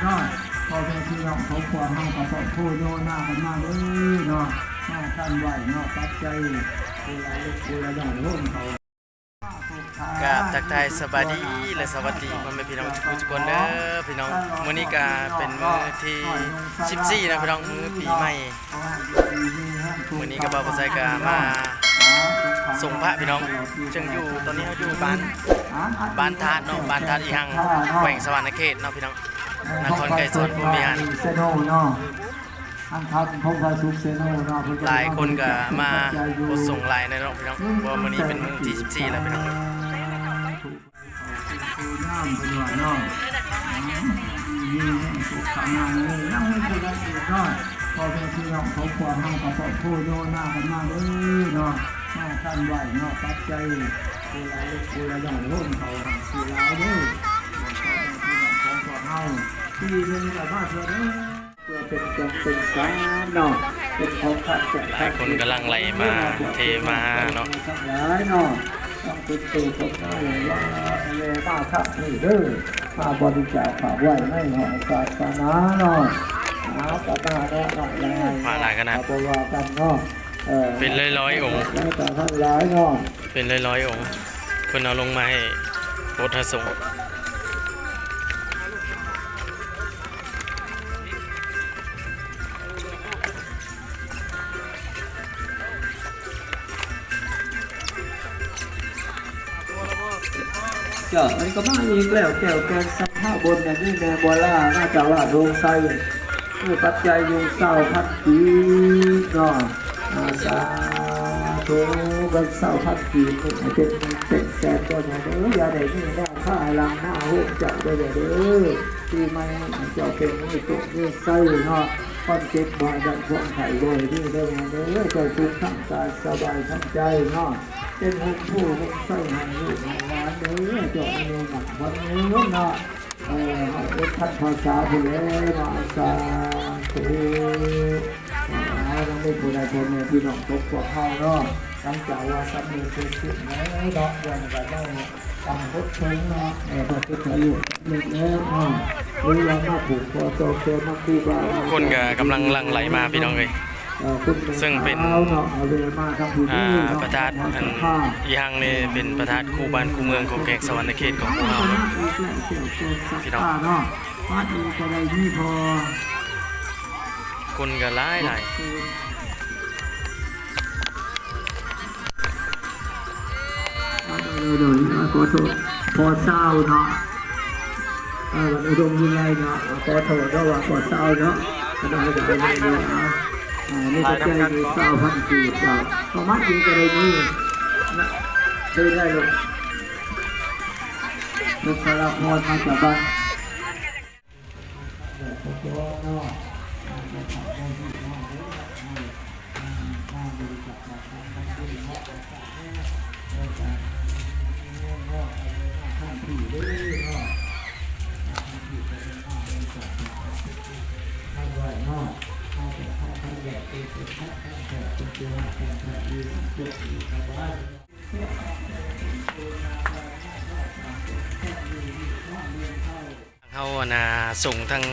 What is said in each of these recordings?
นาะพอเป็นที่เราเขาควรห้องกระเพาะโพโยหน้ากันมาเลยเนาะหน้าท่านไหวเนาะปัจจัยเวลาลูกเวลาอย่างร่มเขากับทักทายสบายดีและสวัสดีพ่อแม่พี่น้องทุกคนเด้อพี่น้องมื้อนี้ก็เป็นมื้อที่14นะพี่น้องมื้อปีใหม่มื้อนี้ก็บ่าวบ่ใส่ก็มาส่งพระพี่น้องจึงอยู่ตอนนี้เฮาอยู่บ้านธาตุเนาะบ้านธาตุอีหังแขวงสวรรณเขตเนาะพี่น้องนครไกรสอนภูมิหารอันทับพงพาสุขเซโนเนาะหลายคนก็มาบ่ส่งไลน์ในเนาะพี่น้องเพราะมื้อนี้เป็นมื้อที่14แล้วพี่น้องน้ำเป็นหวานเนาะมีสุขภาพงานเลยนั่งไม่ได้ได้สุดเนาะพอเป็นที่เราเขาควรห้องกระเพาะโพโยหน้ากันมาเลยเนาะหน้าท่านไหวเนาะปัจจัยเวลาลูกเวลาอย่างร่มเขาสีลายด้วยพอเป็นที่เราของเฮาที่นึงแต่บ้านเพื่อนเพื่อเป็นจังเป็นสารเนาะเป็นของขัดแก่หลายคนกำลังไหลมาเทมาเนาะหลายเนาะต้องติดตัวคนได้เลยว่าเวลาขับนี่เด้อมาบริจาคฝากไว้ไม่หอศาสนาเนาะเอากระตาเนาะมาหลายกันนะเพราะว่ากันเนาะเป็นร้อยองค์แล้วแต่ท่านร้ายเนาะเป็นร้อยองค์เพิ่นเอาลงมาให้รถส่งเจ้ามันก็มาอีกแล้วแก้วแกงสัมภาบนอย่างนี้แม่บัวล่าน่าจะว่าโรงไส้เมื่อปัจจัยยุงเศร้าพัดกีเนาะสาธุบันเศร้าพัดกีเป็นแสนตัวเนี่ยเด้อยาได้นี่แน่ข้าลังหน้าหุ่นเจ้าได้เด้อที่ไม่เจ้าเป็นนี่ตุกนี่ไส้เนาะความเจ็บบ่อยดันพวงไข่บ่อยที่ได้เด้อเจ้าทุกข์ทั้งกายสบายทั้งใจเนาะเป็นหุ่นผู้หุ่นไส้หันลูกหันหลานเด้อเจ้ามีหนักวันนี้เนาะท่านภาษาผู้เล่มาสาธุเราไม่ผู้ใดคนเนี่ยพี่น้องตกพวกเขาเนาะตั้งใจว่าสัมเด็จเป็นสิ่งไหนดอกยังไปได้ตั้งพุทธเชงเนาะพระพุทธรูปเล็กแล้วเนาะหรือยังมาผูกคอโตเกินมาคู่บ้านคนก็กำลังหลั่งไหลมาพี่น้องเลยซึ่งเป็นประธานอีหังนี่เป็นประธานคู่บ้านคู่เมืองของแขวงสวรรณเขตของพวกเราพี่น้องบ้านนี้ก็ได้ที่พอคนก็หลายเดี๋ยวขอโทษพอเศร้าเนาะอุดมยังไงเนาะขอโทษก็ว่าพอเศร้าเนาะก็ได้จะไปเลยนะนี่ก็ใจมีเศร้าพันปีเจ้าพอมัดยิงก็ได้นี่นะซื้อได้ลงลูกสาวพอมาจากบ้านเขาส่งทาง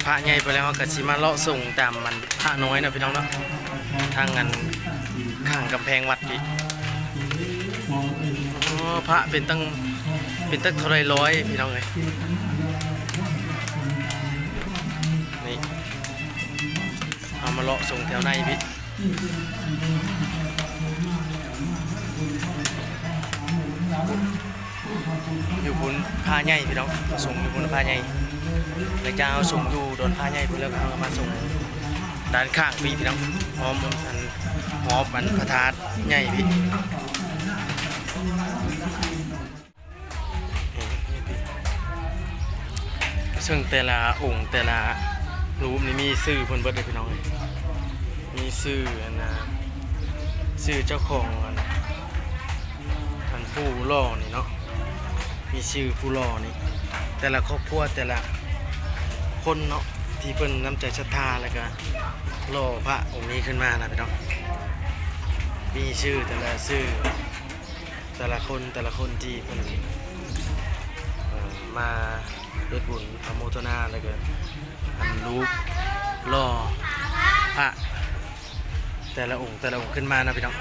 พระใหญ่ไปแล้วก็สิมาเลาะส่งตามมันพระน้อยนะพี่น้องเนาะทางกันข้างกำแพงวัดอีกพระเป็นตั้งเท่าไรร้อยพี่น้องเลยนี่เอามาเลาะส่งแถวในพี่อยู่บนพาใหญ่พี่น้องส่งอยู่บนพาใหญ่แล้วจะเอาส่งอยู่โดนพาใหญ่ไปแล้วก็เอามาส่งด้านข้างพี่น้องหอมอันพระธาตุใหญ่พี่ซึ่งแต่ละองค์แต่ละรูปนี่มีชื่อเพิ่นเบิดเลยพี่น้องมีชื่อชื่อเจ้าของอันผู้ล่อนี่เนาะมีชื่อผู้ล่อนี่แต่ละครอบครัวแต่ละคนเนาะที่เพิ่นน้ำใจศรัทธาแล้วก็ล่อพระองค์นี้ขึ้นมานะพี่น้องมีชื่อแต่ละชื่อแต่ละคนที่เพิ่นมา เฮ็ดบุญอนุโมทนาแล้วก็อันรูปหล่อพระแต่ละองค์ขึ้นมานะพี่น้อง